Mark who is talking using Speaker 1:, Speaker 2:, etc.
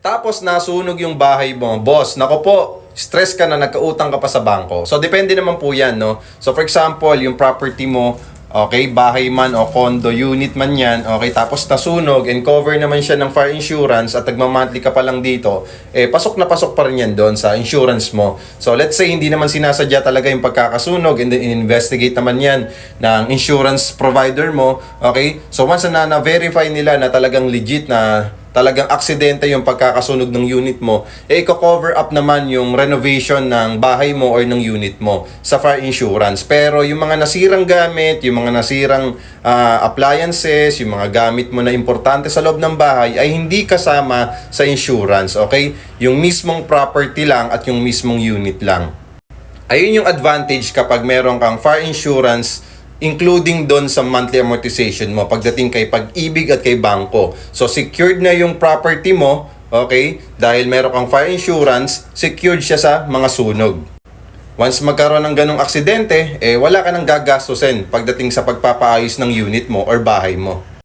Speaker 1: Tapos nasunog yung bahay mo. Boss, nako po, stress ka na, nagkautang ka pa sa bangko. So depende naman po yan, no? So for example, yung property mo, okay, bahay man o condo unit man yan, okay, tapos nasunog and cover naman siya ng fire insurance at nagmamonthly ka pa lang dito, pasok na pasok pa rin yan doon sa insurance mo. So let's say hindi naman sinasadya talaga yung pagkakasunog and then investigate naman yan ng insurance provider mo, okay? So once na na-verify nila na talagang legit na talagang aksidente yung pagkakasunog ng unit mo, i-cover up naman yung renovation ng bahay mo or ng unit mo sa fire insurance. Pero yung mga nasirang gamit, yung mga nasirang appliances, yung mga gamit mo na importante sa loob ng bahay ay hindi kasama sa insurance, okay? Yung mismong property lang at yung mismong unit lang. Ayun yung advantage kapag meron kang fire insurance including doon sa monthly amortization mo pagdating kay Pag-ibig at kay bangko. So, secured na yung property mo, okay? Dahil meron kang fire insurance, secured siya sa mga sunog. Once magkaroon ng ganong aksidente, wala ka nang gagastusin pagdating sa pagpapaayos ng unit mo or bahay mo.